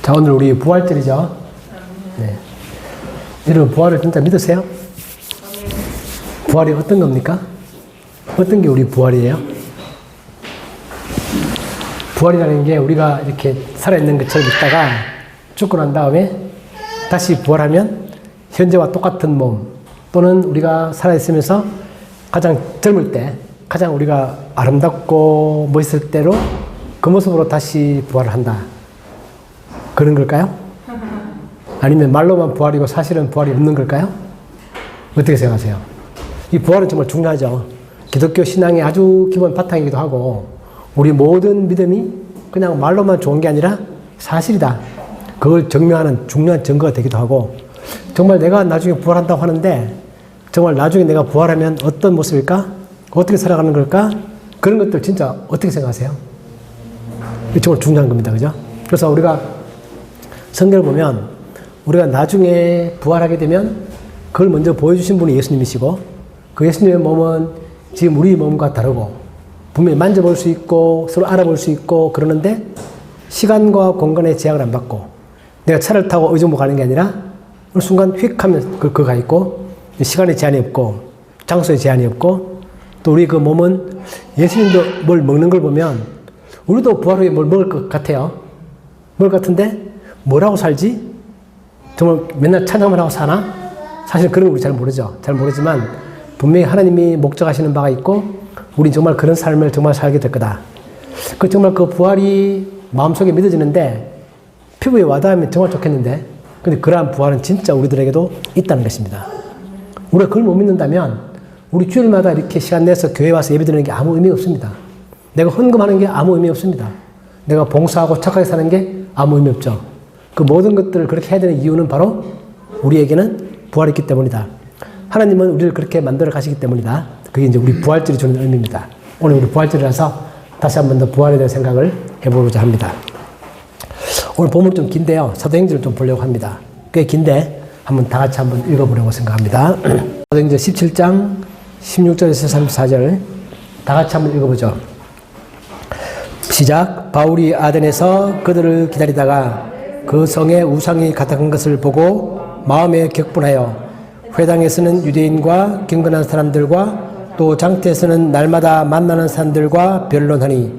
자, 오늘 우리 부활절이죠. 네. 여러분, 부활을 진짜 믿으세요? 부활이 어떤 겁니까? 어떤 게 우리 부활이에요? 부활이라는 게 우리가 이렇게 살아있는 것처럼 있다가 죽고 난 다음에 다시 부활하면 현재와 똑같은 몸, 또는 우리가 살아있으면서 가장 젊을 때, 가장 우리가 아름답고 멋있을 때로 그 모습으로 다시 부활을 한다. 그런 걸까요? 아니면 말로만 부활이고 사실은 부활이 없는 걸까요? 어떻게 생각하세요? 이 부활은 정말 중요하죠. 기독교 신앙의 아주 기본 바탕이기도 하고, 우리 모든 믿음이 그냥 말로만 좋은 게 아니라 사실이다. 그걸 증명하는 중요한 증거가 되기도 하고, 정말 내가 나중에 부활한다고 하는데 정말 나중에 내가 부활하면 어떤 모습일까? 어떻게 살아가는 걸까? 그런 것들 진짜 어떻게 생각하세요? 이게 정말 중요한 겁니다. 그죠? 그래서 우리가 성경을 보면 우리가 나중에 부활하게 되면 그걸 먼저 보여주신 분이 예수님이시고, 그 예수님의 몸은 지금 우리 몸과 다르고 분명히 만져볼 수 있고 서로 알아볼 수 있고 그러는데 시간과 공간의 제약을 안 받고, 내가 차를 타고 의정부 가는 게 아니라 어느 순간 휙 하면 그거 가 있고, 시간의 제한이 없고 장소의 제한이 없고, 또 우리 그 몸은 예수님도 뭘 먹는 걸 보면 우리도 부활 후에 뭘 먹을 것 같아요. 먹을 것 같은데 뭐라고 살지? 정말 맨날 찬양만 하고 사나? 사실 그런 거 우리 잘 모르죠. 잘 모르지만 분명히 하나님이 목적하시는 바가 있고 우린 정말 그런 삶을 정말 살게 될 거다. 정말 그 부활이 마음속에 믿어지는데 피부에 와닿으면 정말 좋겠는데, 근데 그러한 부활은 진짜 우리들에게도 있다는 것입니다. 우리가 그걸 못 믿는다면 우리 주일마다 이렇게 시간 내서 교회 와서 예배드리는 게 아무 의미 없습니다. 내가 헌금하는 게 아무 의미 없습니다. 내가 봉사하고 착하게 사는 게 아무 의미 없죠. 그 모든 것들을 그렇게 해야 되는 이유는 바로 우리에게는 부활이 있기 때문이다. 하나님은 우리를 그렇게 만들어 가시기 때문이다. 그게 이제 우리 부활절이 주는 의미입니다. 오늘 우리 부활절이라서 다시 한 번 더 부활에 대한 생각을 해보고자 합니다. 오늘 본문 좀 긴데요. 사도행전을 좀 보려고 합니다. 꽤 긴데 한번 다 같이 한번 읽어보려고 생각합니다. 사도행전 17장 16절에서 34절 다 같이 한번 읽어보죠. 시작. 바울이 아덴에서 그들을 기다리다가 그 성에 우상이 가득한 것을 보고 마음에 격분하여 회당에서는 유대인과 경건한 사람들과 또 장터에서는 날마다 만나는 사람들과 변론하니,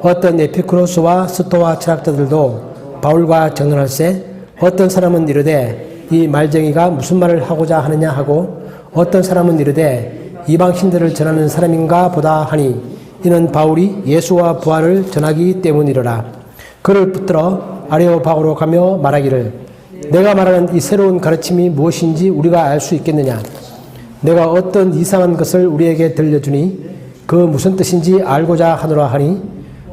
어떤 에피쿠로스와 스토아 철학자들도 바울과 정론할세 어떤 사람은 이르되 이 말쟁이가 무슨 말을 하고자 하느냐 하고, 어떤 사람은 이르되 이방신들을 전하는 사람인가 보다 하니, 이는 바울이 예수와 부활을 전하기 때문이로라. 그를 붙들어 아레오파고로 가며 말하기를, 내가 말하는 이 새로운 가르침이 무엇인지 우리가 알 수 있겠느냐? 내가 어떤 이상한 것을 우리에게 들려주니 그 무슨 뜻인지 알고자 하노라 하니,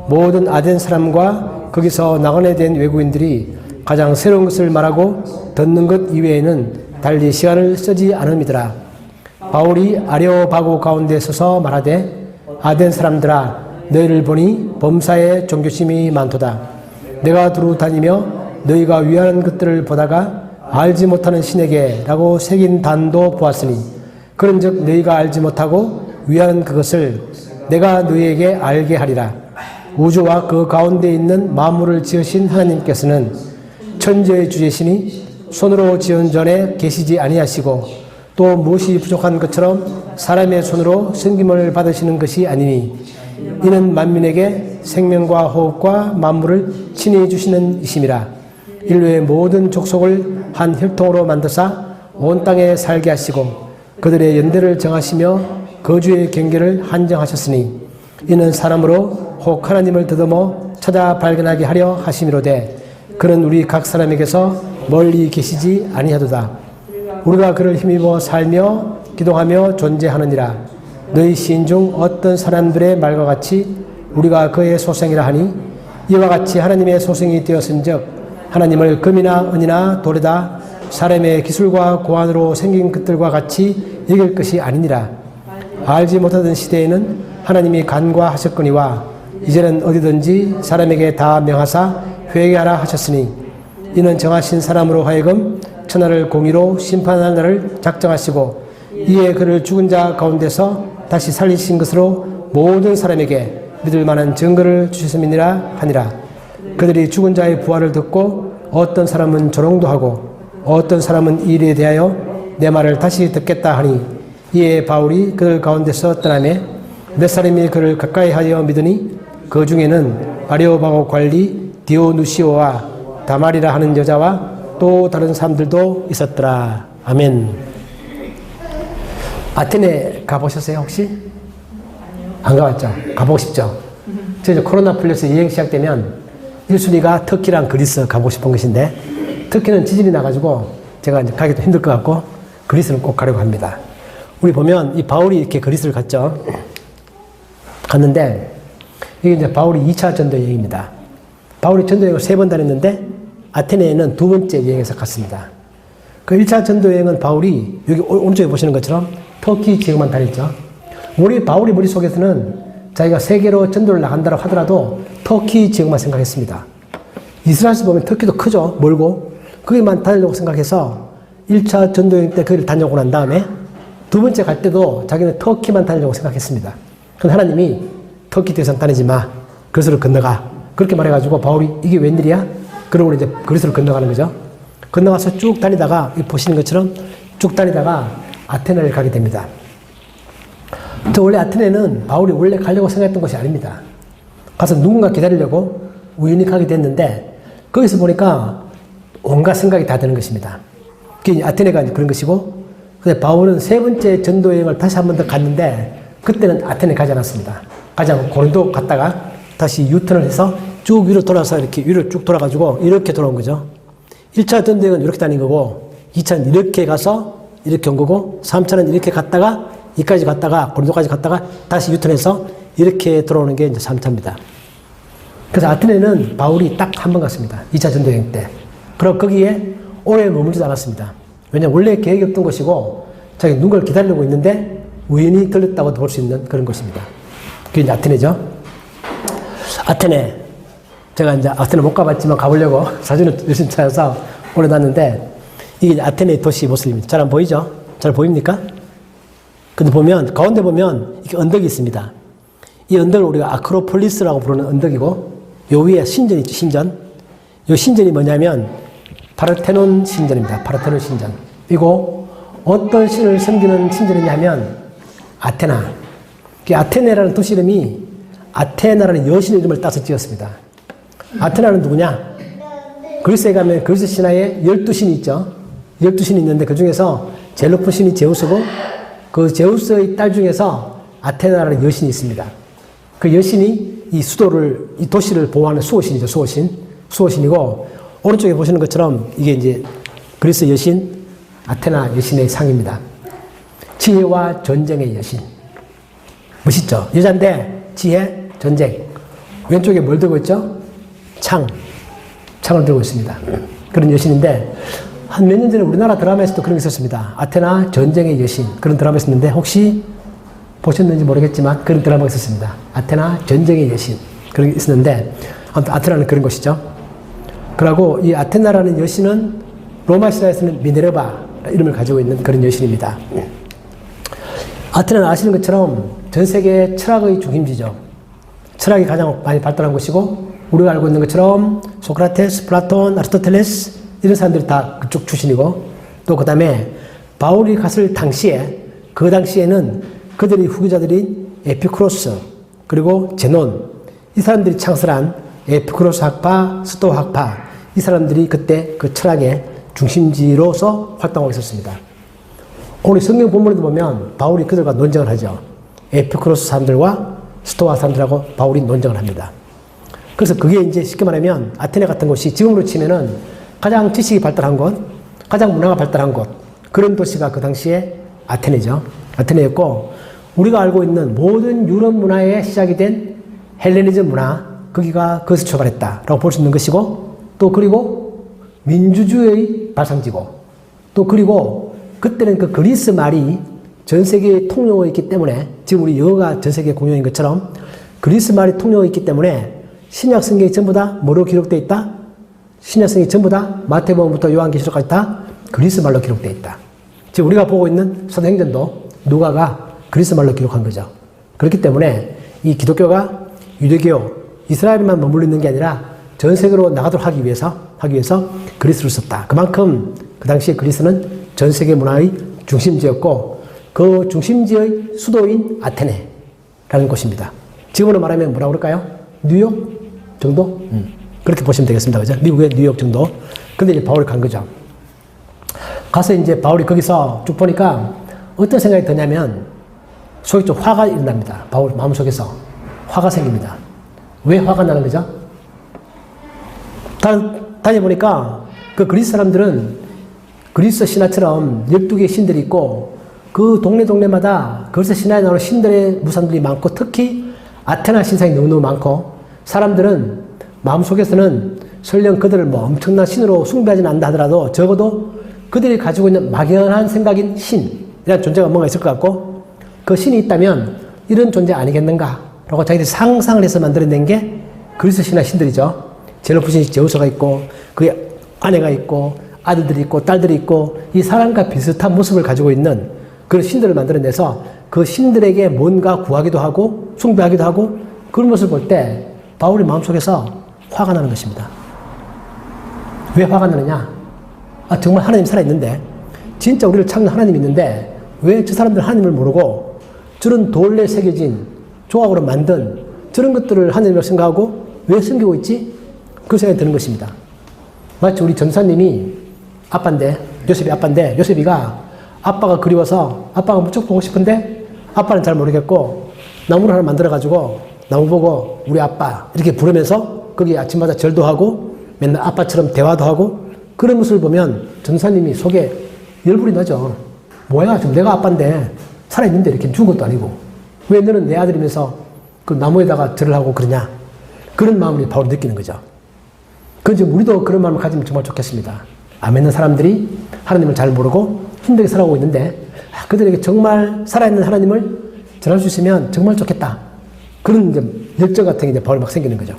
모든 아덴 사람과 거기서 나그네 된 외국인들이 가장 새로운 것을 말하고 듣는 것 이외에는 달리 시간을 쓰지 않음이더라. 바울이 아레오바고 가운데 서서 말하되, 아덴 사람들아, 너희를 보니 범사에 종교심이 많도다. 내가 두루 다니며 너희가 위하는 것들을 보다가 알지 못하는 신에게 라고 새긴 단도 보았으니, 그런즉 너희가 알지 못하고 위하는 그것을 내가 너희에게 알게 하리라. 우주와 그 가운데 있는 만물을 지으신 하나님께서는 천지의 주제시니 손으로 지은 전에 계시지 아니하시고, 또 무엇이 부족한 것처럼 사람의 손으로 섬김을 받으시는 것이 아니니, 이는 만민에게 생명과 호흡과 만물을 친히 주시는 이심이라. 인류의 모든 족속을 한 혈통으로 만드사 온 땅에 살게 하시고 그들의 연대를 정하시며 거주의 경계를 한정하셨으니, 이는 사람으로 혹 하나님을 더듬어 찾아 발견하게 하려 하심이로되, 그는 우리 각 사람에게서 멀리 계시지 아니하도다. 우리가 그를 힘입어 살며 기도하며 존재하느니라. 너희 시인 중 어떤 사람들의 말과 같이 우리가 그의 소생이라 하니, 이와 같이 하나님의 소생이 되었은즉 하나님을 금이나 은이나 돌에다 사람의 기술과 고안으로 생긴 것들과 같이 여길 것이 아니니라. 알지 못하던 시대에는 하나님이 간과하셨거니와 이제는 어디든지 사람에게 다 명하사 회개하라 하셨으니, 이는 정하신 사람으로 하여금 천하를 공의로 심판할 날을 작정하시고, 이에 그를 죽은 자 가운데서 다시 살리신 것으로 모든 사람에게 믿을 만한 증거를 주셨음이니라 하니라. 그들이 죽은 자의 부활을 듣고 어떤 사람은 조롱도 하고 어떤 사람은 이 일에 대하여 내 말을 다시 듣겠다 하니 이에 바울이 그들 가운데서 떠나매 몇 사람이 그를 가까이하여 믿으니 그 중에는 아레오바고 관리 디오누시오와 다말이라 하는 여자와 또 다른 사람들도 있었더라. 아멘. 아테네 가보셨어요 혹시? 안 가봤죠? 가보고 싶죠? 저 이제 코로나 풀려서 여행 시작되면 1순위가 터키랑 그리스 가보고 싶은 것인데 터키는 지진이 나가지고 제가 이제 가기도 힘들 것 같고 그리스는 꼭 가려고 합니다. 우리 보면 이 바울이 이렇게 그리스를 갔죠. 갔는데 이게 이제 바울이 2차 전도 여행입니다. 바울이 전도 여행을 3번 다녔는데 아테네에는 2번째 여행에서 갔습니다. 그 1차 전도 여행은 바울이 여기 오른쪽에 보시는 것처럼 터키 지역만 다녔죠. 우리 바울이 머릿속에서는 자기가 세계로 전도를 나간다고 하더라도 터키 지역만 생각했습니다. 이스라엘에서 보면 터키도 크죠. 멀고 거기만 다니려고 생각해서 1차 전도여행 때 거기를 다녀오고 난 다음에 2번째 갈 때도 자기는 터키만 다니려고 생각했습니다. 그런데 하나님이 터키 대선 다니지 마. 그리스를 건너가. 그렇게 말해가지고 바울이 이게 웬일이야? 그러고 이제 그리스를 건너가는 거죠. 건너가서 쭉 다니다가 보시는 것처럼 쭉 다니다가 아테네를 가게 됩니다. 저 원래 아테네는 바울이 원래 가려고 생각했던 것이 아닙니다. 가서 누군가 기다리려고 우연히 가게 됐는데 거기서 보니까 온갖 생각이 다 드는 것입니다. 그게 아테네가 그런 것이고 근데 바울은 3번째 전도 여행을 다시 한 번 더 갔는데 그때는 아테네 가지 않았습니다. 가지 않고 고린도 갔다가 다시 유턴을 해서 쭉 위로 돌아서 이렇게 위로 쭉 돌아가지고 이렇게 돌아온 거죠. 1차 전도 여행은 이렇게 다닌 거고 2차는 이렇게 가서 이렇게 온 거고 3차는 이렇게 갔다가 이까지 갔다가 고린도까지 갔다가 다시 유턴해서 이렇게 돌아오는 게 이제 3차입니다. 그래서 아테네는 바울이 딱 한 번 갔습니다. 2차 전도 여행 때. 그리고 거기에 오래 머물지도 않았습니다. 왜냐하면 원래 계획이 없던 것이고 자기 누군가를 기다리고 있는데 우연히 들렸다고도 볼 수 있는 그런 것입니다. 그게 이제 아테네죠. 아테네. 제가 이제 아테네 못 가봤지만 가보려고 사진을 열심히 찾아서 올려놨는데 이게 이제 아테네 도시 모습입니다. 잘 안 보이죠? 잘 보입니까? 근데 보면 가운데 보면 이렇게 언덕이 있습니다. 이 언덕을 우리가 아크로폴리스라고 부르는 언덕이고 요 위에 신전이 있죠. 신전. 요 신전이 뭐냐면 파르테논 신전입니다. 파르테논 신전. 이거 어떤 신을 섬기는 신전이냐면 아테나. 아테네라는 도시 이름이 아테나라는 여신 이름을 따서 지었습니다. 아테나는 누구냐? 그리스에 가면 그리스 신화에 12신이 있죠. 12신이 있는데 그 중에서 제일 높은 신이 제우스고 그 제우스의 딸 중에서 아테나라는 여신이 있습니다. 그 여신이 이 수도를, 이 도시를 보호하는 수호신이죠. 수호신. 수호신이고 오른쪽에 보시는 것처럼 이게 이제 그리스 여신, 아테나 여신의 상입니다. 지혜와 전쟁의 여신. 멋있죠? 여잔데 지혜, 전쟁. 왼쪽에 뭘 들고 있죠? 창을 들고 있습니다. 그런 여신인데 한 몇 년 전에 우리나라 드라마에서도 그런 게 있었습니다. 아테나 전쟁의 여신. 그런 드라마 있었는데 혹시 보셨는지 모르겠지만 그런 드라마가 있었습니다. 아테나 전쟁의 여신. 그런 게 있었는데 아무튼 아테나는 그런 것이죠. 그리고 이 아테나라는 여신은 로마 신화에서는 미네르바 이름을 가지고 있는 그런 여신입니다. 아테나는 아시는 것처럼 전 세계 철학의 중심지죠. 철학이 가장 많이 발달한 곳이고 우리가 알고 있는 것처럼 소크라테스, 플라톤, 아리스토텔레스 이런 사람들이 다 그쪽 출신이고 또 그 다음에 바울이 갔을 당시에 그 당시에는 그들의 후계자들인 에피쿠로스 그리고 제논 이 사람들이 창설한 에피쿠로스 학파, 스토아 학파 이 사람들이 그때 그 철학의 중심지로서 활동하고 있었습니다. 오늘 성경 본문에도 보면 바울이 그들과 논쟁을 하죠. 에피쿠로스 사람들과 스토아 사람들하고 바울이 논쟁을 합니다. 그래서 그게 이제 쉽게 말하면 아테네 같은 곳이 지금으로 치면은 가장 지식이 발달한 곳, 가장 문화가 발달한 곳 그런 도시가 그 당시에 아테네죠. 아테네였고 우리가 알고 있는 모든 유럽 문화의 시작이 된 헬레니즘 문화 거기가 거기서 출발했다라고 볼 수 있는 것이고 또 그리고 민주주의의 발상지고 또 그리고 그때는 그 그리스 말이 전 세계에 통용어 있기 때문에 지금 우리 영어가 전 세계 공용인 것처럼 그리스 말이 통용어 있기 때문에 신약 성경이 전부 다 뭐로 기록되어 있다? 신약 성경이 전부 다 마태복음부터 요한계시록까지 다 그리스 말로 기록되어 있다. 지금 우리가 보고 있는 사도행전도 누가가 그리스 말로 기록한 거죠. 그렇기 때문에 이 기독교가 유대교, 이스라엘만 머물러 있는 게 아니라 전 세계로 나가도록 하기 위해서 그리스를 썼다. 그만큼 그 당시에 그리스는 전 세계 문화의 중심지였고 그 중심지의 수도인 아테네라는 곳입니다. 지금으로 말하면 뭐라고 그럴까요? 뉴욕 정도? 그렇게 보시면 되겠습니다. 그죠? 미국의 뉴욕 정도. 근데 이제 바울이 간 거죠. 가서 이제 바울이 거기서 쭉 보니까 어떤 생각이 드냐면 속에 좀 화가 일어납니다. 바울 마음속에서 화가 생깁니다. 왜 화가 나는 거죠? 다녀보니까 그 그리스 사람들은 그리스 신화처럼 12개의 신들이 있고 그 동네마다 그리스 신화에 나오는 신들의 무산들이 많고 특히 아테나 신상이 너무너무 많고 사람들은 마음속에서는 설령 그들을 뭐 엄청난 신으로 숭배하지는 않는다 하더라도 적어도 그들이 가지고 있는 막연한 생각인 신이라는 존재가 뭔가 있을 것 같고 그 신이 있다면 이런 존재 아니겠는가 라고 자기들이 상상을 해서 만들어낸 게 그리스 신화 신들이죠. 제일 높은 신이 제우스가 있고 그의 아내가 있고 아들들이 있고 딸들이 있고 이 사람과 비슷한 모습을 가지고 있는 그런 신들을 만들어내서 그 신들에게 뭔가 구하기도 하고 숭배하기도 하고 그런 모습을 볼 때 바울의 마음속에서 화가 나는 것입니다. 왜 화가 나느냐? 정말 하나님 살아있는데 진짜 우리를 찾는 하나님이 있는데 왜 저 사람들 하나님을 모르고 저런 돌에 새겨진 조각으로 만든 저런 것들을 하나님으로 생각하고 왜 섬기고 있지? 그 생각이 드는 것입니다. 마치 우리 전사님이 아빠인데 요셉이 아빠인데 요셉이가 아빠가 그리워서 아빠가 무척 보고 싶은데 아빠는 잘 모르겠고 나무를 하나 만들어가지고 나무 보고 우리 아빠 이렇게 부르면서 거기 아침마다 절도 하고 맨날 아빠처럼 대화도 하고 그런 모습을 보면 전사님이 속에 열불이 나죠. 뭐야 지금 내가 아빠인데 살아있는데 이렇게 죽은 것도 아니고 왜 너는 내 아들이면서 그 나무에다가 절을 하고 그러냐 그런 마음을 바울이 느끼는 거죠. 그런데 우리도 그런 마음을 가지면 정말 좋겠습니다. 안 믿는 사람들이 하나님을 잘 모르고 힘들게 살아오고 있는데 그들에게 정말 살아있는 하나님을 전할 수 있으면 정말 좋겠다. 그런 이제 열정 같은 게 이제 바울이 막 생기는 거죠.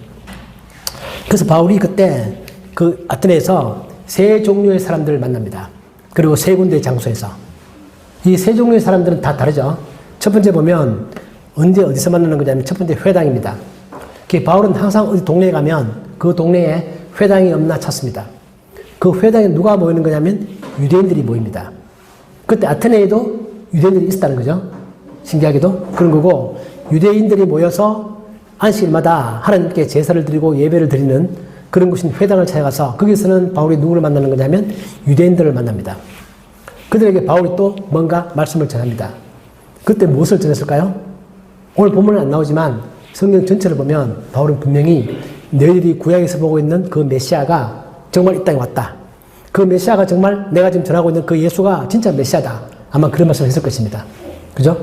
그래서 바울이 그때 그 아테네에서 세 종류의 사람들을 만납니다. 그리고 세 군데의 장소에서 이 세 종류의 사람들은 다 다르죠. 첫 번째 보면 언제 어디서 만나는 거냐면 첫 번째 회당입니다. 바울은 항상 어디 동네에 가면 그 동네에 회당이 없나 찾습니다. 그 회당에 누가 모이는 거냐면 유대인들이 모입니다. 그때 아테네에도 유대인들이 있었다는 거죠. 신기하게도 그런 거고 유대인들이 모여서 안식일마다 하나님께 제사를 드리고 예배를 드리는 그런 곳인 회당을 찾아가서 거기서는 바울이 누구를 만나는 거냐면 유대인들을 만납니다. 그들에게 바울이 또 뭔가 말씀을 전합니다. 그때 무엇을 전했을까요? 오늘 본문은 안 나오지만 성경 전체를 보면 바울은 분명히 너희들이 구약에서 보고 있는 그 메시아가 정말 이 땅에 왔다. 그 메시아가 정말 내가 지금 전하고 있는 그 예수가 진짜 메시아다. 아마 그런 말씀을 했을 것입니다. 그죠?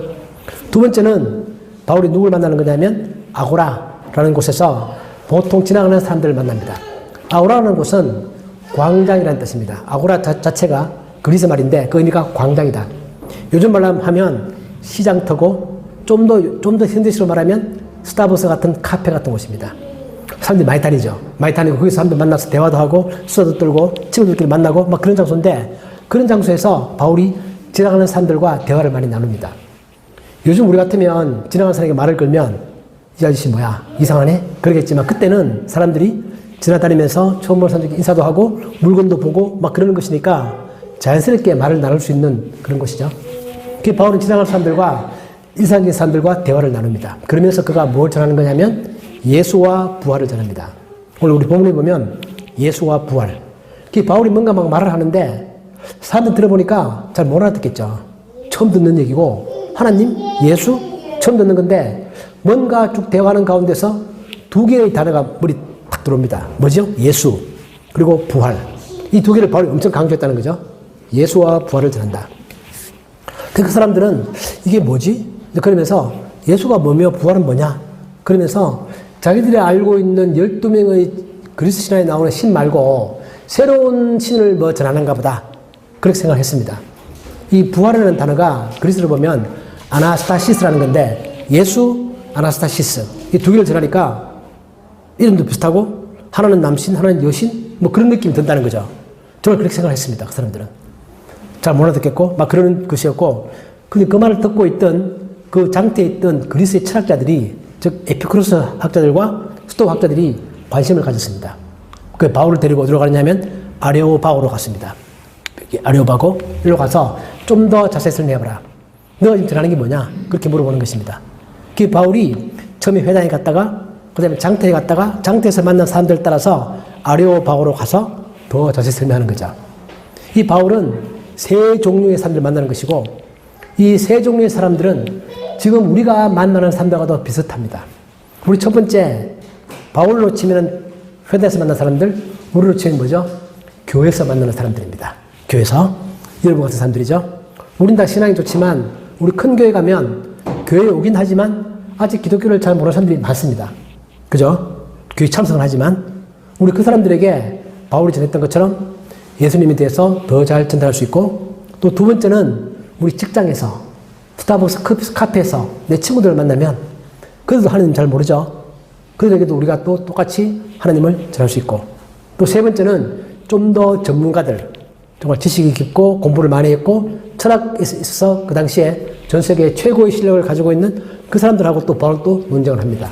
두 번째는 바울이 누구를 만나는 거냐면 아고라라는 곳에서 보통 지나가는 사람들을 만납니다. 아고라라는 곳은 광장이라는 뜻입니다. 아고라 자체가 그리스 말인데 그 의미가 광장이다. 요즘 말로 하면 시장터고 좀 더 현대식으로 말하면 스타벅스 같은 카페 같은 곳입니다. 사람들이 많이 다니죠. 많이 다니고 거기서 사람들 만나서 대화도 하고 수다도 떨고 친구들끼리 만나고 막 그런 장소인데 그런 장소에서 바울이 지나가는 사람들과 대화를 많이 나눕니다. 요즘 우리 같으면 지나가는 사람에게 말을 걸면 이 아저씨 뭐야 이상하네 그러겠지만 그때는 사람들이 지나다니면서 처음 본 사람들께 인사도 하고 물건도 보고 막 그러는 것이니까 자연스럽게 말을 나눌 수 있는 그런 곳이죠. 그 바울은 지나가는 사람들과 일상적인 사람들과 대화를 나눕니다. 그러면서 그가 뭘 전하는 거냐면 예수와 부활을 전합니다. 오늘 우리 본문에 보면 예수와 부활. 그 바울이 뭔가 막 말을 하는데 사람들 들어보니까 잘 못 알아듣겠죠. 처음 듣는 얘기고 하나님, 예수 처음 듣는 건데 뭔가 쭉 대화하는 가운데서 두 개의 단어가 머리 탁 들어옵니다. 뭐죠? 예수 그리고 부활. 이 두 개를 바울이 엄청 강조했다는 거죠. 예수와 부활을 전한다. 그 사람들은 이게 뭐지? 그러면서 예수가 뭐며 부활은 뭐냐? 그러면서 자기들이 알고 있는 12명의 그리스 신화에 나오는 신 말고 새로운 신을 뭐 전하는가 보다. 그렇게 생각했습니다. 이 부활이라는 단어가 그리스로 보면 아나스타시스라는 건데 예수, 아나스타시스 이 두 개를 전하니까 이름도 비슷하고 하나는 남신, 하나는 여신 뭐 그런 느낌이 든다는 거죠. 정말 그렇게 생각했습니다. 그 사람들은. 잘 못 알아듣겠고 막 그러는 것이었고 근데 그 말을 듣고 있던 그 장태에 있던 그리스의 철학자들이 즉 에피쿠로스 학자들과 스토아 학자들이 관심을 가졌습니다. 그 바울을 데리고 어디로 가느냐면 아레오바고로 갔습니다. 아레오바고 일로 가서 좀 더 자세히 설명해봐라. 너가 지금 전하는 게 뭐냐? 그렇게 물어보는 것입니다. 그 바울이 처음에 회당에 갔다가 그 다음에 장터에 갔다가 장터에서 만난 사람들 따라서 아레오바고로 가서 더 자세히 설명하는 거죠. 이 바울은 세 종류의 사람들을 만나는 것이고 이 세 종류의 사람들은 지금 우리가 만나는 사람들과도 비슷합니다. 우리 첫 번째 바울로 치면 회당에서 만난 사람들, 우리로 치면 뭐죠? 교회에서 만나는 사람들입니다. 교회에서 여러분 같은 사람들이죠. 우린 다 신앙이 좋지만 우리 큰 교회 가면 교회에 오긴 하지만 아직 기독교를 잘 모르는 사람들이 많습니다. 그죠? 교회 참석을 하지만 우리 그 사람들에게 바울이 전했던 것처럼 예수님에 대해서 더 잘 전달할 수 있고 또 두 번째는 우리 직장에서 스타벅스 카페에서 내 친구들을 만나면 그들도 하나님 잘 모르죠. 그들에게도 우리가 또 똑같이 하나님을 전할 수 있고 또 세 번째는 좀 더 전문가들 정말 지식이 깊고 공부를 많이 했고 철학에 있어서 그 당시에 전 세계 최고의 실력을 가지고 있는 그 사람들하고 또 바울도 논쟁을 합니다.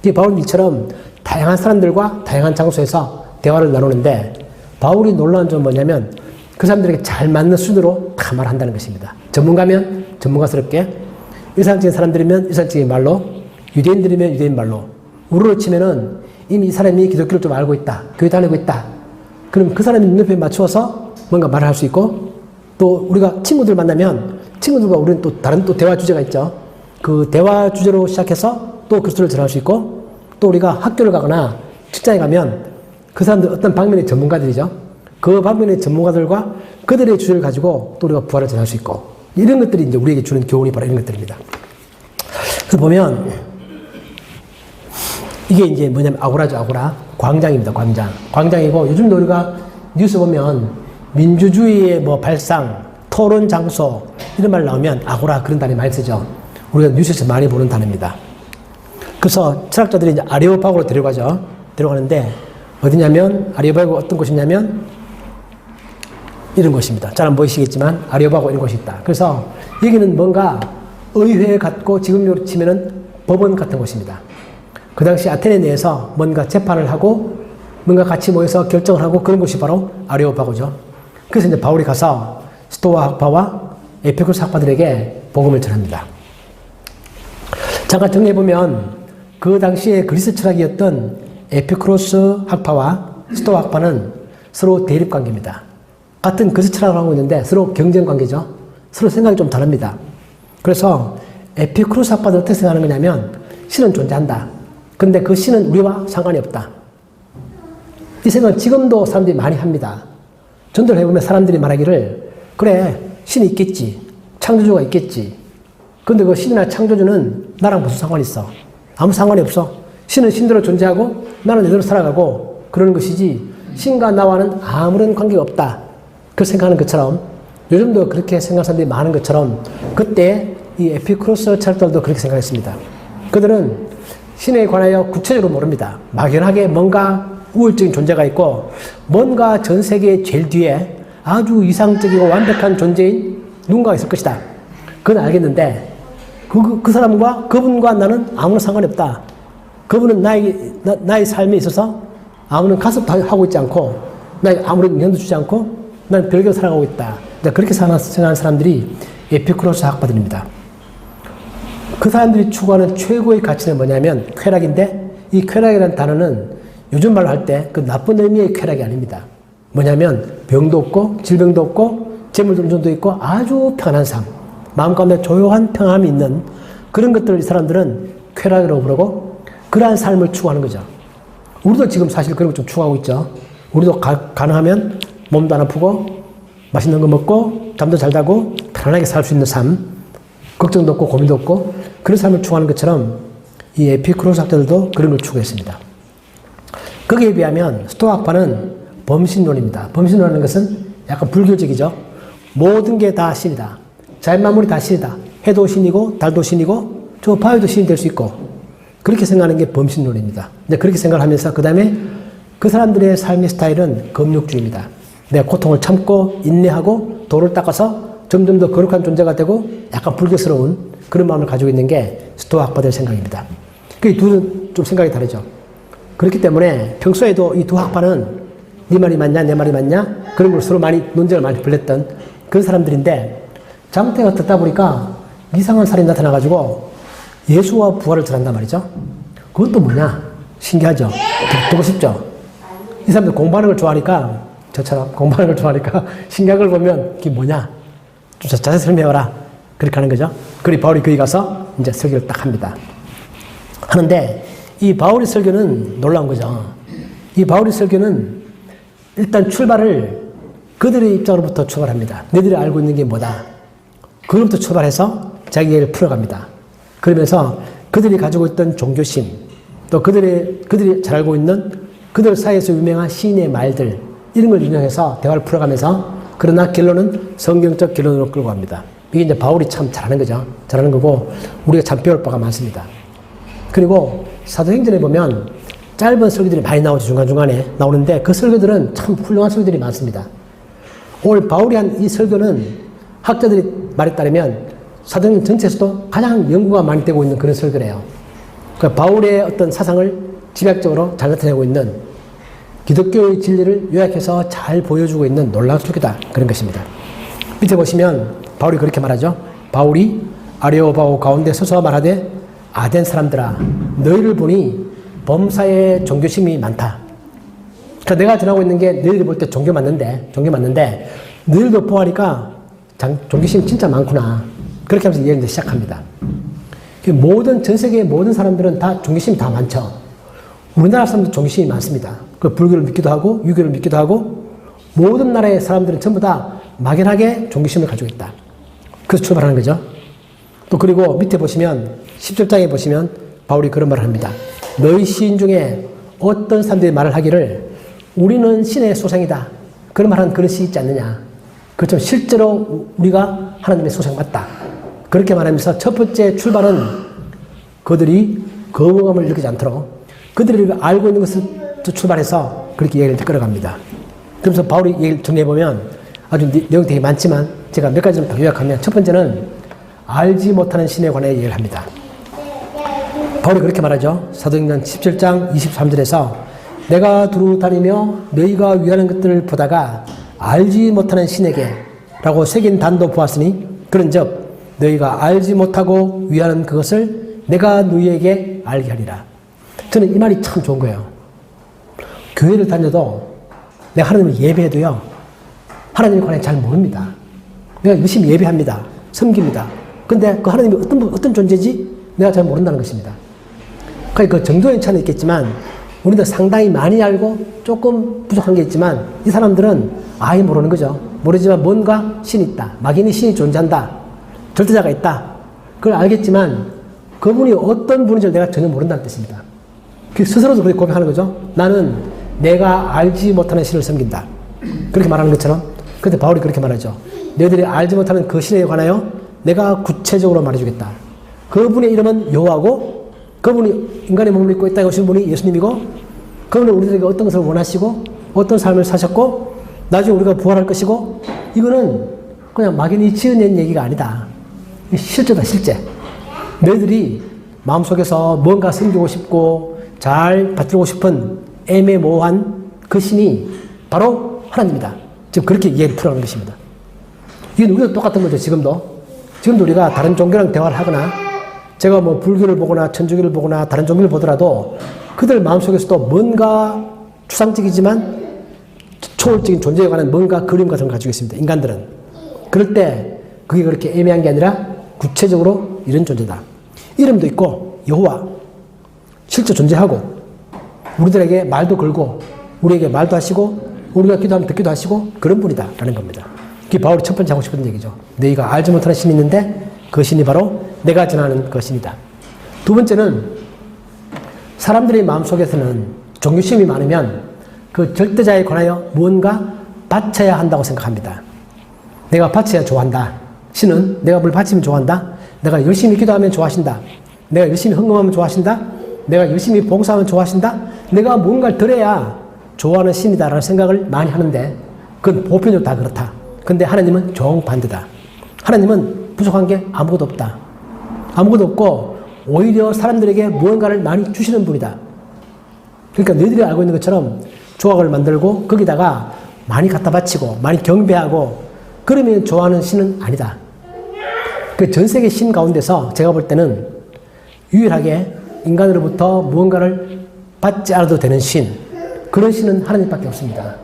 이 바울은 이처럼 다양한 사람들과 다양한 장소에서 대화를 나누는데 바울이 놀라운 점은 뭐냐면 그 사람들에게 잘 맞는 수준으로 다 말한다는 것입니다. 전문가면 전문가스럽게, 일상적인 사람들이면 일상적인 말로, 유대인들이면 유대인 말로, 우리로 치면은 이미 이 사람이 기독교를 좀 알고 있다, 교회 다니고 있다. 그럼 그 사람의 눈높이에 맞추어서 뭔가 말을 할 수 있고 또 우리가 친구들 만나면 친구들과 우리는 또 다른 또 대화 주제가 있죠. 그 대화 주제로 시작해서 또 그리스도를 전할 수 있고 또 우리가 학교를 가거나 직장에 가면 그 사람들 어떤 방면의 전문가들이죠. 그 방면의 전문가들과 그들의 주제를 가지고 또 우리가 부활을 전할 수 있고 이런 것들이 이제 우리에게 주는 교훈이 바로 이런 것들입니다. 그래서 보면 이게 이제 뭐냐면 아고라죠. 아고라. 광장입니다. 광장. 광장이고 요즘도 우리가 뉴스 보면 민주주의의 뭐 발상, 토론 장소 이런 말 나오면 아고라 그런 단어 많이 쓰죠. 우리가 뉴스에서 많이 보는 단어입니다. 그래서 철학자들이 이제 아레오파고로 데려가죠. 데려가는데 어디냐면 아레오파고가 어떤 곳이냐면 이런 곳입니다. 잘 안 보이시겠지만 아레오파고 이런 곳이 있다. 그래서 여기는 뭔가 의회 같고 지금으로 치면은 법원 같은 곳입니다. 그 당시 아테네 내에서 뭔가 재판을 하고 뭔가 같이 모여서 결정을 하고 그런 곳이 바로 아레오파고죠. 그래서 이제 바울이 가서 스토아 학파와 에피쿠로스 학파들에게 복음을 전합니다. 잠깐 정리해보면 그 당시에 그리스 철학이었던 에피쿠로스 학파와 스토아 학파는 서로 대립관계입니다. 같은 그리스 철학을 하고 있는데 서로 경쟁관계죠. 서로 생각이 좀 다릅니다. 그래서 에피쿠로스 학파는 어떻게 생각하는 거냐면 신은 존재한다. 근데 그 신은 우리와 상관이 없다. 이 생각은 지금도 사람들이 많이 합니다. 전도를 해보면 사람들이 말하기를 그래 신이 있겠지. 창조주가 있겠지. 근데 그 신이나 창조주는 나랑 무슨 상관이 있어. 아무 상관이 없어. 신은 신대로 존재하고 나는 내대로 살아가고 그러는 것이지 신과 나와는 아무런 관계가 없다. 그렇게 생각하는 것처럼 요즘도 그렇게 생각하는 사람들이 많은 것처럼 그때 이 에피쿠로스 철학자들도 그렇게 생각했습니다. 그들은 신에 관하여 구체적으로 모릅니다. 막연하게 뭔가 우월적인 존재가 있고 뭔가 전 세계 제일 뒤에 아주 이상적이고 완벽한 존재인 누군가가 있을 것이다. 그건 알겠는데 그 사람과 그분과 나는 아무런 상관이 없다. 그분은 나의 삶에 있어서 아무런 가습도 하고 있지 않고 나에게 아무런 영향도 주지 않고 나는 별개로 살아가고 있다. 그렇게 생각하는 사람들이 에피쿠로스 학파들입니다. 그 사람들이 추구하는 최고의 가치는 뭐냐면 쾌락인데 이 쾌락이라는 단어는 요즘 말로 할 때 그 나쁜 의미의 쾌락이 아닙니다. 뭐냐면 병도 없고 질병도 없고 재물존도 있고 아주 편안한 삶, 마음 가운데 조용한 평안함이 있는 그런 것들을 이 사람들은 쾌락이라고 부르고 그러한 삶을 추구하는 거죠. 우리도 지금 사실 그런 거 좀 추구하고 있죠. 우리도 가능하면 몸도 안 아프고 맛있는 거 먹고 잠도 잘 자고 편안하게 살 수 있는 삶, 걱정도 없고 고민도 없고 그런 삶을 추구하는 것처럼 이 에피쿠로스 학자들도 그런 걸 추구했습니다. 거기에 비하면 스토아 학파는 범신론입니다. 범신론이라는 것은 약간 불교적이죠. 모든 게 다 신이다. 자연만물이 다 신이다. 해도 신이고 달도 신이고 저 바위도 신이 될 수 있고 그렇게 생각하는 게 범신론입니다. 근데 그렇게 생각하면서 그 다음에 그 사람들의 삶의 스타일은 금욕주의입니다. 내가 고통을 참고 인내하고 돌을 닦아서 점점 더 거룩한 존재가 되고 약간 불교스러운 그런 마음을 가지고 있는 게 스토아 학파들의 생각입니다. 그 둘은 좀 생각이 다르죠. 그렇기 때문에 평소에도 이 두 학파는 네 말이 맞냐 내 말이 맞냐 그런 걸 서로 많이 논쟁을 많이 벌였던 그런 사람들인데 장태가 듣다 보니까 이상한 사람이 나타나가지고 예수와 부활을 전한단 말이죠. 그것도 뭐냐 신기하죠. 듣고 싶죠. 이 사람들 공부하는 걸 좋아하니까 저처럼 공부하는 걸 좋아하니까 신기한 걸 보면 그게 뭐냐 좀 자세히 설명해라 그렇게 하는 거죠. 그리고 바울이 거기 가서 이제 설교를 딱 합니다. 하는데 이 바울의 설교는 놀라운 거죠. 이 바울의 설교는 일단 출발을 그들의 입장으로부터 출발합니다. 너희들이 알고 있는 게 뭐다. 그로부터 출발해서 자기 얘기를 풀어갑니다. 그러면서 그들이 가지고 있던 종교심, 또 그들이 잘 알고 있는 그들 사이에서 유명한 시인의 말들, 이런 걸 인용해서 대화를 풀어가면서 그러나 결론은 성경적 결론으로 끌고 갑니다. 이게 이제 바울이 참 잘하는 거죠. 잘하는 거고 우리가 참 배울 바가 많습니다. 그리고 사도행전에 보면 짧은 설교들이 많이 나오죠. 중간중간에 나오는데 그 설교들은 참 훌륭한 설교들이 많습니다. 오늘 바울이 한 이 설교는 학자들이 말에 따르면 사도행전 전체에서도 가장 연구가 많이 되고 있는 그런 설교래요. 그러니까 바울의 어떤 사상을 집약적으로 잘 나타내고 있는 기독교의 진리를 요약해서 잘 보여주고 있는 놀라운 설교다. 그런 것입니다. 밑에 보시면 바울이 그렇게 말하죠. 바울이 아레오바고 가운데 서서 말하되 아덴 사람들아 너희를 보니 범사에 종교심이 많다. 그러니까 내가 전하고 있는 게 너희들 볼 때 종교 맞는데 너희들도 보아하니까 종교심이 진짜 많구나. 그렇게 하면서 이야기를 시작합니다. 전 세계의 모든 사람들은 다 종교심이 다 많죠. 우리나라 사람들 종교심이 많습니다. 그 불교를 믿기도 하고 유교를 믿기도 하고 모든 나라의 사람들은 전부 다 막연하게 종교심을 가지고 있다. 그래서 출발하는 거죠. 또 그리고 밑에 보시면 17장에 보시면 바울이 그런 말을 합니다. 너희 시인 중에 어떤 사람들이 말을 하기를 우리는 신의 소생이다. 그런 말하는 그런 시 있지 않느냐. 그렇지만 실제로 우리가 하나님의 소생 맞다. 그렇게 말하면서 첫 번째 출발은 그들이 거부감을 느끼지 않도록 그들이 알고 있는 것을 출발해서 그렇게 얘기를 끌어갑니다. 그러면서 바울이 얘기를 정리해보면 아주 내용이 되게 많지만 제가 몇 가지를 더 요약하면 첫 번째는 알지 못하는 신에 관해 얘기를 합니다. 바울이 그렇게 말하죠. 사도행전 17장 23절에서 내가 두루 다니며 너희가 위하는 것들을 보다가 알지 못하는 신에게 라고 새긴 단도 보았으니 그런즉 너희가 알지 못하고 위하는 그것을 내가 너희에게 알게 하리라. 저는 이 말이 참 좋은 거예요. 교회를 다녀도 내가 하나님을 예배해도요 하나님에 관해 잘 모릅니다. 내가 열심히 예배합니다. 섬깁니다. 근데 그 하나님이 어떤 존재지? 내가 잘 모른다는 것입니다. 그러니까 그 정도의 차이는 있겠지만 우리도 상당히 많이 알고 조금 부족한 게 있지만 이 사람들은 아예 모르는 거죠. 모르지만 뭔가 신이 있다. 막연히 신이 존재한다. 절대자가 있다. 그걸 알겠지만 그분이 어떤 분인지 내가 전혀 모른다는 뜻입니다. 스스로도 그렇게 고백하는 거죠. 나는 내가 알지 못하는 신을 섬긴다. 그렇게 말하는 것처럼. 그런데 바울이 그렇게 말하죠. 너희들이 알지 못하는 그 신에 관하여 내가 구체적으로 말해주겠다. 그분의 이름은 여호와고 그분이 인간의 몸을 입고 이 땅에 오신 분이 예수님이고 그분은 우리들에게 어떤 것을 원하시고 어떤 삶을 사셨고 나중에 우리가 부활할 것이고 이거는 그냥 막연히 지어낸 얘기가 아니다. 실제다 실제. 너희들이 마음속에서 뭔가 섬기고 싶고 잘 받들고 싶은 애매모호한 그 신이 바로 하나님이다. 지금 그렇게 이해를 풀어가는 것입니다. 이건 우리도 똑같은 거죠. 지금도 우리가 다른 종교랑 대화를 하거나 제가 뭐 불교를 보거나 천주교를 보거나 다른 종교를 보더라도 그들 마음속에서도 뭔가 추상적이지만 초월적인 존재에 관한 뭔가 그림 같은 걸 가지고 있습니다. 인간들은. 그럴 때 그게 그렇게 애매한 게 아니라 구체적으로 이런 존재다. 이름도 있고 여호와 실제 존재하고 우리들에게 말도 걸고 우리에게 말도 하시고 우리가 기도하면 듣기도 하시고 그런 분이다 라는 겁니다. 그게 바울이 첫 번째 하고 싶은 얘기죠. 너희가 알지 못하는 신이 있는데 그 신이 바로 내가 전하는 그 신이다. 두 번째는 사람들의 마음속에서는 종교심이 많으면 그 절대자에 관하여 무언가 바쳐야 한다고 생각합니다. 내가 바쳐야 좋아한다. 신은 내가 뭘 바치면 좋아한다. 내가 열심히 기도하면 좋아하신다. 내가 열심히 헌금하면 좋아하신다. 내가 열심히 봉사하면 좋아하신다. 내가 뭔가를 드려야 좋아하는 신이다라는 생각을 많이 하는데 그건 보편적으로 다 그렇다. 근데 하나님은 정반대다. 하나님은 부족한 게 아무것도 없다. 아무것도 없고 오히려 사람들에게 무언가를 많이 주시는 분이다. 그러니까 너희들이 알고 있는 것처럼 조각을 만들고 거기다가 많이 갖다 바치고 많이 경배하고 그러면 좋아하는 신은 아니다. 그 전 세계 신 가운데서 제가 볼 때는 유일하게 인간으로부터 무언가를 받지 않아도 되는 신, 그런 신은 하나님밖에 없습니다.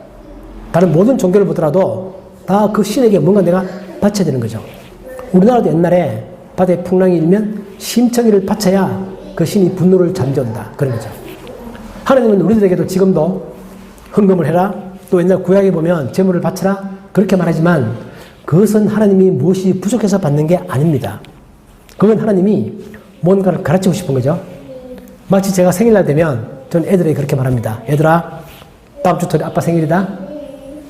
다른 모든 종교를 보더라도 다 그 신에게 뭔가 내가 바쳐야 되는 거죠. 우리나라도 옛날에 바다에 풍랑이 일면 심청이를 바쳐야 그 신이 분노를 잠재운다. 그런 거죠. 하나님은 우리들에게도 지금도 헌금을 해라, 또 옛날 구약에 보면 제물을 바쳐라, 그렇게 말하지만 그것은 하나님이 무엇이 부족해서 받는 게 아닙니다. 그건 하나님이 뭔가를 가르치고 싶은 거죠. 마치 제가 생일날 되면 전 애들에게 그렇게 말합니다. 얘들아, 다음 주 토요일 아빠 생일이다.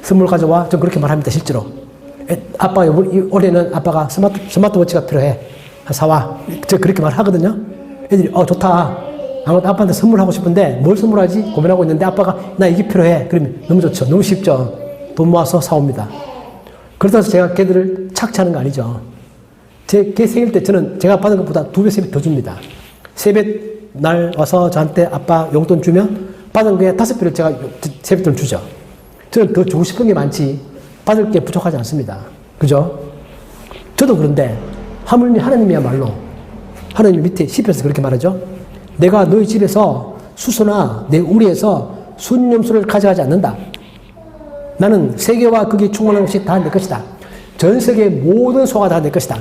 선물 가져와. 전 그렇게 말합니다. 실제로. 아빠, 올해는 아빠가 스마트워치가 필요해. 사와. 제가 그렇게 말하거든요. 애들이 좋다. 아무튼 아빠한테 선물하고 싶은데 뭘 선물하지? 고민하고 있는데 아빠가 나 이게 필요해. 그러면 너무 좋죠. 너무 쉽죠. 돈 모아서 사옵니다. 그렇다고 해서 제가 걔들을 착취하는 거 아니죠. 걔 생일 때 저는 제가 받은 것보다 2배, 3배 더 줍니다. 세뱃 날 와서 저한테 아빠 용돈 주면 받은 거에 5배를 제가 세뱃돈을 주죠. 저는 더 주고 싶은 게 많지 받을 게 부족하지 않습니다. 그죠? 저도 그런데 하나님이야말로 하나님 밑에 시편에서 그렇게 말하죠. 내가 너희 집에서 수소나 내 우리에서 순염소를 가져가지 않는다. 나는 세계와 거기에 충만한 것이 다 내 것이다. 전 세계의 모든 소가 다 내 것이다.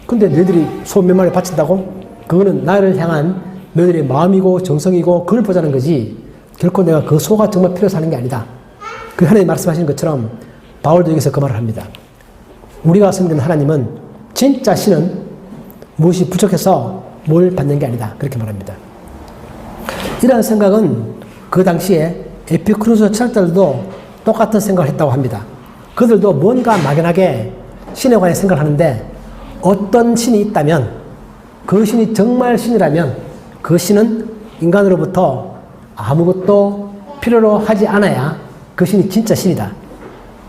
근데 너희들이 소 몇 마리 바친다고? 그거는 나를 향한 너희들의 마음이고 정성이고 그걸 보자는 거지 결코 내가 그 소가 정말 필요해서 하는 게 아니다. 그 하나님 말씀하시는 것처럼 바울도 여기서 그 말을 합니다. 우리가 섬기는 하나님은 진짜 신은 무엇이 부족해서 뭘 받는 게 아니다. 그렇게 말합니다. 이러한 생각은 그 당시에 에피쿠로스 철학자들도 똑같은 생각을 했다고 합니다. 그들도 뭔가 막연하게 신에 관해 생각을 하는데 어떤 신이 있다면 그 신이 정말 신이라면 그 신은 인간으로부터 아무것도 필요로 하지 않아야 그 신이 진짜 신이다.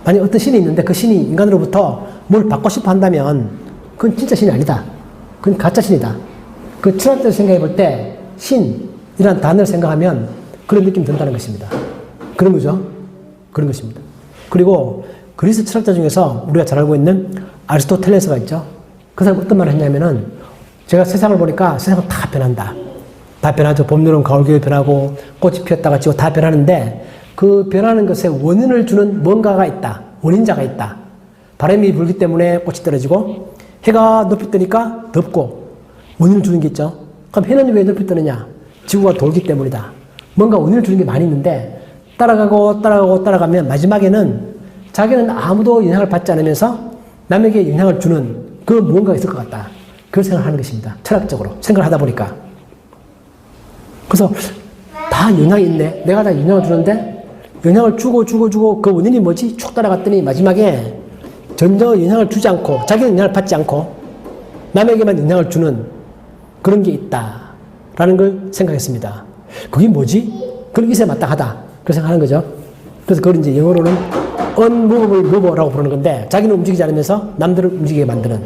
만약 어떤 신이 있는데 그 신이 인간으로부터 뭘 받고 싶어 한다면 그건 진짜 신이 아니다. 그건 가짜 신이다. 그 철학자를 생각해 볼 때 신이라는 단어를 생각하면 그런 느낌이 든다는 것입니다. 그런 거죠. 그런 것입니다. 그리고 그리스 철학자 중에서 우리가 잘 알고 있는 아리스토텔레스가 있죠. 그 사람 어떤 말을 했냐면은 제가 세상을 보니까 세상은 다 변한다. 다 변하죠. 봄, 여름, 가을, 겨울 변하고 꽃이 피었다가 지고 다 변하는데 그 변하는 것에 원인을 주는 뭔가가 있다. 원인자가 있다. 바람이 불기 때문에 꽃이 떨어지고 해가 높이 뜨니까 덥고 원인을 주는 게 있죠. 그럼 해는 왜 높이 뜨느냐? 지구가 돌기 때문이다. 뭔가 원인을 주는 게 많이 있는데 따라가면 마지막에는 자기는 아무도 영향을 받지 않으면서 남에게 영향을 주는 그 무언가가 있을 것 같다. 그걸 생각하는 것입니다. 철학적으로 생각을 하다 보니까. 그래서 다 영향이 있네. 내가 다 영향을 주는데 영향을 주고 그 원인이 뭐지? 쭉 따라갔더니 마지막에 전혀 영향을 주지 않고 자기는 영향을 받지 않고 남에게만 영향을 주는 그런 게 있다라는 걸 생각했습니다. 그게 뭐지? 그런 것에 마땅하다. 그렇게 생각하는 거죠. 그래서 그걸 이제 영어로는 unmovable mover라고 부르는 건데 자기는 움직이지 않으면서 남들을 움직이게 만드는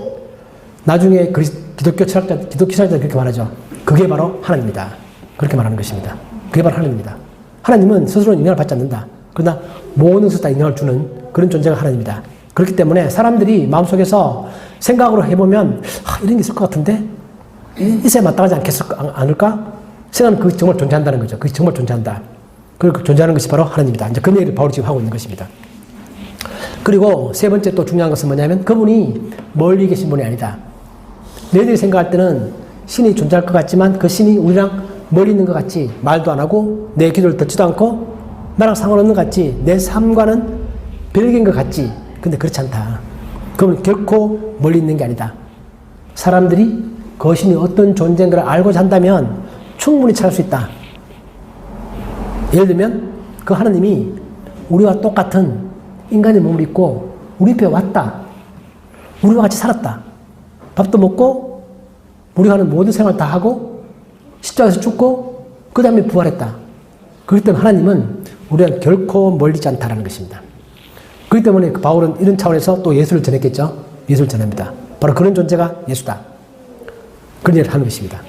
나중에 기독교 철학자들 그렇게 말하죠. 그게 바로 하나님이다. 그렇게 말하는 것입니다. 그게 바로 하나님입니다. 하나님은 스스로는 영향을 받지 않는다. 그러나 모든 것을 다 영향을 주는 그런 존재가 하나님이다. 그렇기 때문에 사람들이 마음속에서 생각으로 해보면 이런 게 있을 것 같은데 이세 마땅하지 않을까? 생각하면 그게 정말 존재한다는 거죠. 그게 정말 존재한다. 그리고 존재하는 것이 바로 하나님이다. 이제 그 얘기를 바울이 지금 하고 있는 것입니다. 그리고 세 번째 또 중요한 것은 뭐냐면 그분이 멀리 계신 분이 아니다. 너희들이 생각할 때는 신이 존재할 것 같지만 그 신이 우리랑 멀리 있는 것 같지. 말도 안 하고 내 기도를 듣지도 않고 나랑 상관없는 것 같지. 내 삶과는 별개인 것 같지. 근데 그렇지 않다. 그건 결코 멀리 있는 게 아니다. 사람들이 그 신이 어떤 존재인가를 알고자 한다면 충분히 찾을 수 있다. 예를 들면 그 하나님이 우리와 똑같은 인간의 몸을 입고 우리 옆에 왔다. 우리와 같이 살았다. 밥도 먹고 우리가 하는 모든 생활 다 하고 십자가에서 죽고 그 다음에 부활했다. 그렇기 때문에 하나님은 우리가 결코 멀리 있지 않다라는 것입니다. 그렇기 때문에 바울은 이런 차원에서 또 예수를 전했겠죠. 예수를 전합니다. 바로 그런 존재가 예수다. 그런 일을 하는 것입니다.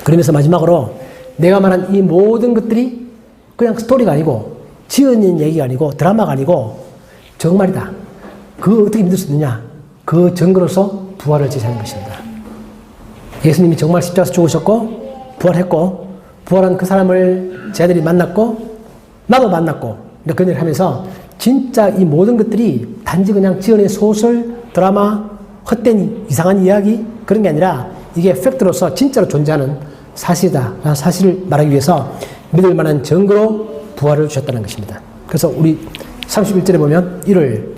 그러면서 마지막으로 내가 말한 이 모든 것들이 그냥 스토리가 아니고 지어낸 얘기가 아니고 드라마가 아니고 정말이다. 그 어떻게 믿을 수 있느냐? 그 증거로서 부활을 제시하는 것입니다. 예수님이 정말 십자가에서 죽으셨고 부활했고 부활한 그 사람을 제 아들이 만났고 나도 만났고 그 얘기를 하면서 진짜 이 모든 것들이 단지 그냥 지어낸 소설, 드라마, 헛된 이상한 이야기 그런 게 아니라 이게 팩트로서 진짜로 존재하는 사실이다. 라는 사실을 말하기 위해서 믿을 만한 증거로 부활을 주셨다는 것입니다. 그래서 우리 31절에 보면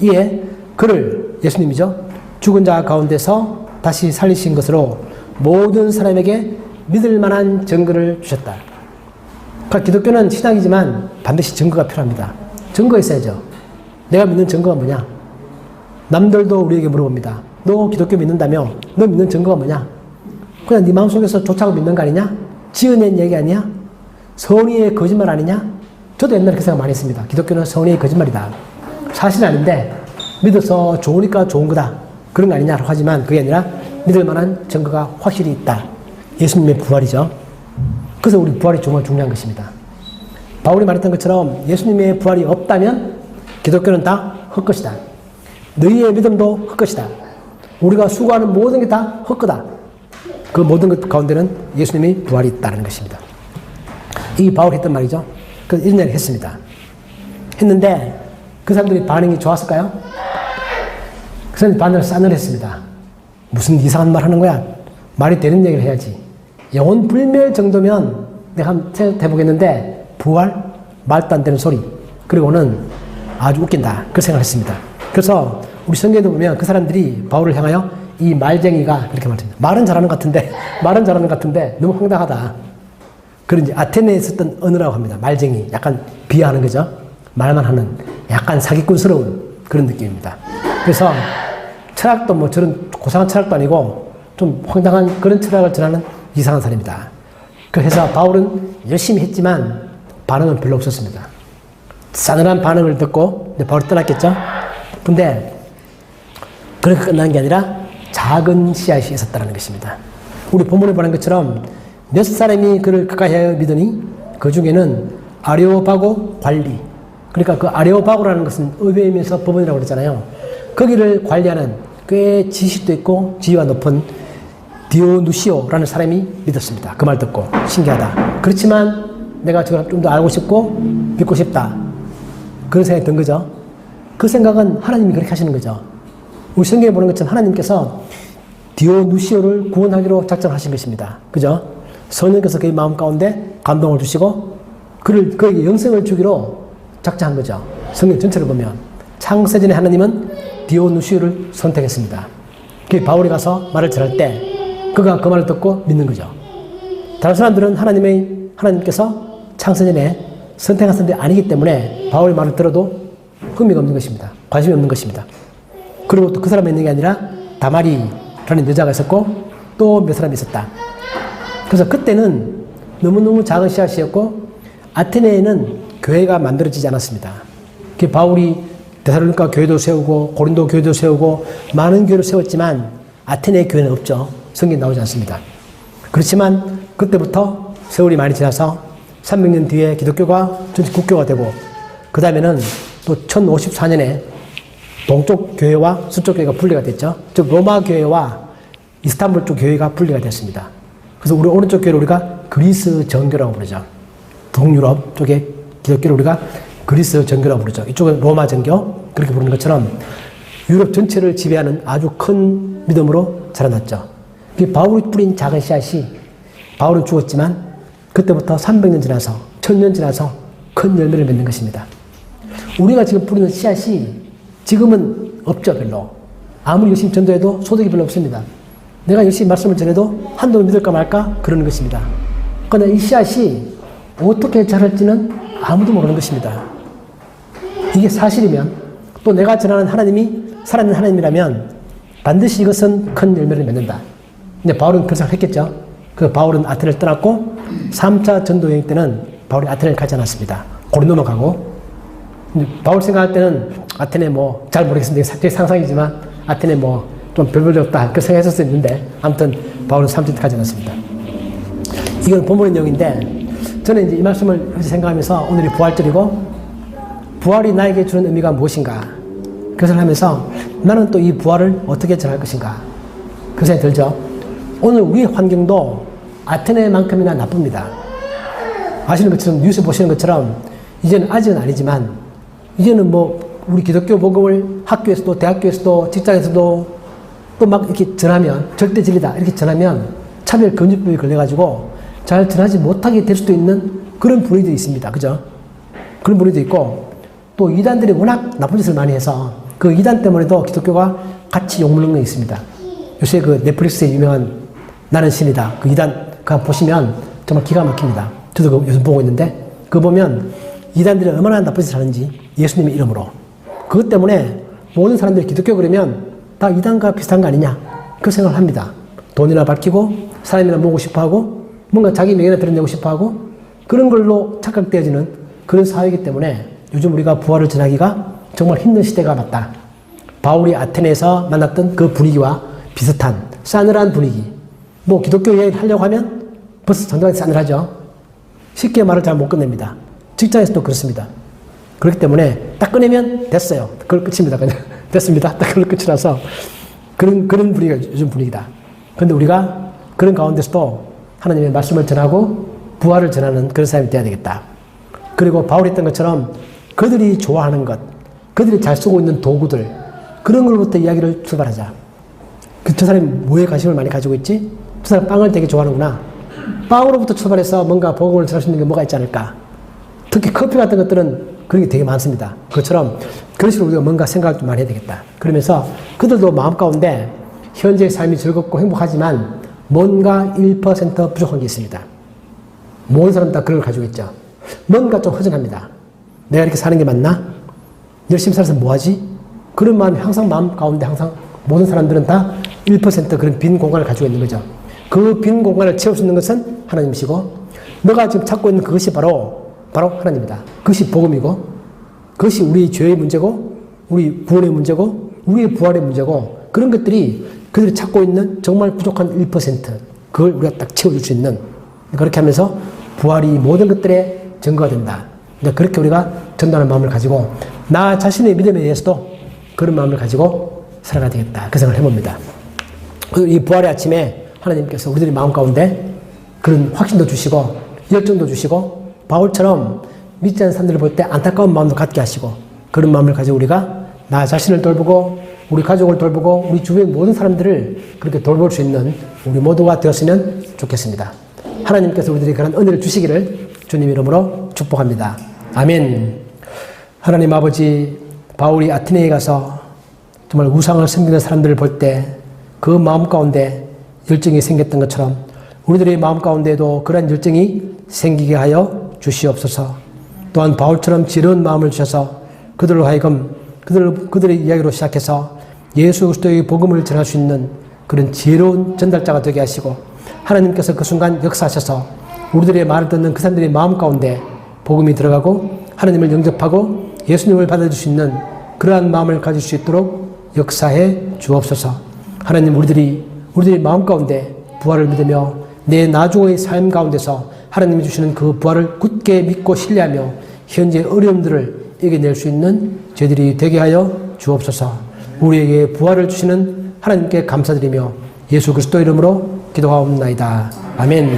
이에 그를 예수님이죠. 죽은 자 가운데서 다시 살리신 것으로 모든 사람에게 믿을 만한 증거를 주셨다. 그러니까 기독교는 신앙이지만 반드시 증거가 필요합니다. 증거가 있어야죠. 내가 믿는 증거가 뭐냐? 남들도 우리에게 물어봅니다. 너 기독교 믿는다며? 너 믿는 증거가 뭐냐? 그냥 네 마음속에서 좋다고 믿는 거 아니냐? 지어낸 얘기 아니냐? 선의의 거짓말 아니냐? 저도 옛날에 그 생각 많이 했습니다. 기독교는 선의의 거짓말이다. 사실은 아닌데 믿어서 좋으니까 좋은 거다. 그런 거 아니냐고 하지만 그게 아니라 믿을 만한 증거가 확실히 있다. 예수님의 부활이죠. 그래서 우리 부활이 정말 중요한 것입니다. 바울이 말했던 것처럼 예수님의 부활이 없다면 기독교는 다 헛것이다. 너희의 믿음도 헛것이다. 우리가 수고하는 모든 게 다 헛거다. 그 모든 것 가운데는 예수님의 부활이 있다는 것입니다. 이 바울이 했던 말이죠. 그래서 이런 얘기를 했습니다. 했는데 그 사람들이 반응이 좋았을까요? 그 사람들이 반응을 싸늘했습니다. 무슨 이상한 말 하는 거야? 말이 되는 얘기를 해야지. 영혼 불멸 정도면 내가 한번 해보겠는데 부활? 말도 안 되는 소리. 그리고는 아주 웃긴다. 그렇게 생각했습니다. 그래서 우리 성경에도 보면 그 사람들이 바울을 향하여 이 말쟁이가 그렇게 말합니다. 말은 잘하는 것 같은데 너무 황당하다. 그런지 아테네에 있었던 언어라고 합니다. 말쟁이. 약간 비하하는 거죠. 말만 하는 약간 사기꾼스러운 그런 느낌입니다. 그래서 철학도 뭐 저런 고상한 철학도 아니고 좀 황당한 그런 철학을 전하는 이상한 사람입니다. 그래서 바울은 열심히 했지만 반응은 별로 없었습니다. 싸늘한 반응을 듣고 바울이 떠났겠죠. 근데 그렇게 끝난 게 아니라 작은 씨앗이 있었다는 것입니다. 우리 본문에 보는 것처럼 몇 사람이 그를 가까이 믿으니 그 중에는 아레오바고 관리. 그러니까 그 아레오바고라는 것은 의회이면서 법원이라고 그러잖아요. 거기를 관리하는 꽤 지식도 있고 지위가 높은 디오누시오라는 사람이 믿었습니다. 그 말 듣고 신기하다. 그렇지만 내가 저걸 좀 더 알고 싶고 믿고 싶다. 그런 생각이 든 거죠. 그 생각은 하나님이 그렇게 하시는 거죠. 우리 성경에 보는 것처럼 하나님께서 디오누시오를 구원하기로 작정하신 것입니다. 그죠? 성령께서 그의 마음 가운데 감동을 주시고 그에게 영생을 주기로 작정한 거죠. 성경 전체를 보면 창세전에 하나님은 디오누시오를 선택했습니다. 그 바울이 가서 말을 전할 때 그가 그 말을 듣고 믿는 거죠. 다른 사람들은 하나님께서 창세전에 선택한 사람들이 아니기 때문에 바울의 말을 들어도 흥미가 없는 것입니다. 관심이 없는 것입니다. 그리고 또 그 사람이 있는 게 아니라 다마리라는 여자가 있었고 또 몇 사람이 있었다. 그래서 그때는 너무너무 작은 씨앗이었고 아테네에는 교회가 만들어지지 않았습니다. 그 바울이 데살로니가 교회도 세우고 고린도 교회도 세우고 많은 교회를 세웠지만 아테네 교회는 없죠. 성경에 나오지 않습니다. 그렇지만 그때부터 세월이 많이 지나서 300년 뒤에 기독교가 전체 국교가 되고 그 다음에는 또 1054년에 동쪽 교회와 서쪽 교회가 분리가 됐죠. 즉 로마 교회와 이스탄불 쪽 교회가 분리가 됐습니다. 그래서 우리 오른쪽 교회를 우리가 그리스 정교라고 부르죠. 동유럽 쪽의 기독교를 우리가 그리스 정교라고 부르죠. 이쪽은 로마 정교 그렇게 부르는 것처럼 유럽 전체를 지배하는 아주 큰 믿음으로 자라났죠. 바울이 뿌린 작은 씨앗이 바울은 죽었지만 그때부터 300년 지나서 1000년 지나서 큰 열매를 맺는 것입니다. 우리가 지금 뿌리는 씨앗이 지금은 없죠. 별로. 아무리 열심히 전도해도 소득이 별로 없습니다. 내가 열심히 말씀을 전해도 한동안 믿을까 말까 그러는 것입니다. 그러나 이 씨앗이 어떻게 자랄지는 아무도 모르는 것입니다. 이게 사실이면 또 내가 전하는 하나님이 살아있는 하나님이라면 반드시 이것은 큰 열매를 맺는다. 근데 바울은 그런 생각을 했겠죠. 그 바울은 아테네를 떠났고 3차 전도 여행 때는 바울이 아테네를 가지 않았습니다. 고린도만 가고. 바울 생각할 때는 아테네 뭐 잘 모르겠습니다. 제 상상이지만 아테네 뭐 좀 별볼일 없다. 그렇게 생각했을 수 있는데 아무튼 바울은 3차 가지 않았습니다. 이건 본문의 내용인데 저는 이제 이 말씀을 생각하면서 오늘이 부활절이고 부활이 나에게 주는 의미가 무엇인가? 그것을 하면서 나는 또 이 부활을 어떻게 전할 것인가? 그 생각이 들죠. 오늘 우리의 환경도 아테네만큼이나 나쁩니다. 아시는 것처럼, 뉴스 보시는 것처럼, 이제는 아직은 아니지만, 이제는 뭐, 우리 기독교 복음을 학교에서도, 대학교에서도, 직장에서도 또 막 이렇게 전하면, 절대 진리다, 이렇게 전하면, 차별금지법이 걸려가지고, 잘 전하지 못하게 될 수도 있는 그런 분위기도 있습니다. 그죠? 그런 분위기도 있고, 또 이단들이 워낙 나쁜 짓을 많이 해서, 그 이단 때문에도 기독교가 같이 욕먹는 게 있습니다. 요새 그 넷플릭스에 유명한 나는 신이다. 그 이단, 그거 보시면 정말 기가 막힙니다. 저도 그거 요즘 보고 있는데, 그거 보면 이단들이 얼마나 나쁜 짓을 하는지, 예수님의 이름으로. 그것 때문에 모든 사람들이 기독교 그러면 다 이단과 비슷한 거 아니냐, 그 생각을 합니다. 돈이나 밝히고, 사람이나 모으고 싶어 하고, 뭔가 자기 명예나 드러내고 싶어 하고, 그런 걸로 착각되어지는 그런 사회이기 때문에 요즘 우리가 부활을 전하기가 정말 힘든 시대가 맞다. 바울이 아테네에서 만났던 그 분위기와 비슷한 싸늘한 분위기. 뭐 기독교 이야기를 하려고 하면 벌써 상당히 싸늘하죠. 쉽게 말을 잘 못 끝냅니다. 직장에서도 그렇습니다. 그렇기 때문에 딱 꺼내면 됐어요. 그걸 끝입니다. 그냥 됐습니다. 딱 그걸 끝이라서 그런 분위기가 요즘 분위기다. 그런데 우리가 그런 가운데서도 하나님의 말씀을 전하고 부활을 전하는 그런 사람이 되어야 되겠다. 그리고 바울이 했던 것처럼 그들이 좋아하는 것, 그들이 잘 쓰고 있는 도구들, 그런 걸부터 이야기를 출발하자. 저 사람이 뭐에 관심을 많이 가지고 있지? 저 사람 빵을 되게 좋아하는구나. 빵으로부터 출발해서 뭔가 복음을 전할 수 있는 게 뭐가 있지 않을까? 특히 커피 같은 것들은 그런 게 되게 많습니다. 그것처럼 그런 식으로 우리가 뭔가 생각을 좀 많이 해야 되겠다. 그러면서 그들도 마음 가운데 현재의 삶이 즐겁고 행복하지만 뭔가 1% 부족한 게 있습니다. 모든 사람 다 그걸 가지고 있죠. 뭔가 좀 허전합니다. 내가 이렇게 사는 게 맞나? 열심히 살아서 뭐하지? 그런 마음이 항상 마음 가운데 항상 모든 사람들은 다 1% 그런 빈 공간을 가지고 있는 거죠. 그 빈 공간을 채울 수 있는 것은 하나님이시고, 너가 지금 찾고 있는 그것이 바로 하나님이다. 그것이 복음이고, 그것이 우리 죄의 문제고, 우리 구원의 문제고, 우리의 부활의 문제고, 그런 것들이 그들이 찾고 있는 정말 부족한 1%, 그걸 우리가 딱 채워줄 수 있는, 그렇게 하면서 부활이 모든 것들의 증거가 된다. 그렇게 우리가 전도하는 마음을 가지고 나 자신의 믿음에 대해서도 그런 마음을 가지고 살아가야 되겠다. 그 생각을 해봅니다. 이 부활의 아침에 하나님께서 우리들의 마음 가운데 그런 확신도 주시고 열정도 주시고 바울처럼 믿지 않는 사람들을 볼 때 안타까운 마음도 갖게 하시고 그런 마음을 가지고 우리가 나 자신을 돌보고 우리 가족을 돌보고 우리 주변 모든 사람들을 그렇게 돌볼 수 있는 우리 모두가 되었으면 좋겠습니다. 하나님께서 우리들에게 그런 은혜를 주시기를 주님 이름으로 축복합니다. 아멘. 하나님 아버지, 바울이 아테네에 가서 정말 우상을 섬기는 사람들을 볼 때 그 마음 가운데 열정이 생겼던 것처럼 우리들의 마음 가운데도 그런 열정이 생기게 하여 주시옵소서. 또한 바울처럼 지혜로운 마음을 주셔서 그들로 하여금 그들의 이야기로 시작해서 예수 그리스도의 복음을 전할 수 있는 그런 지혜로운 전달자가 되게 하시고 하나님께서 그 순간 역사하셔서 우리들의 말을 듣는 그 사람들의 마음 가운데 복음이 들어가고 하나님을 영접하고 예수님을 받아줄 수 있는 그러한 마음을 가질 수 있도록 역사해 주옵소서. 하나님 우리들의 마음 가운데 부활을 믿으며 내 나중의 삶 가운데서 하나님이 주시는 그 부활을 굳게 믿고 신뢰하며 현재 어려움들을 이겨낼 수 있는 저희들이 되게 하여 주옵소서. 우리에게 부활을 주시는 하나님께 감사드리며 예수 그리스도 이름으로 기도하옵나이다. 아멘.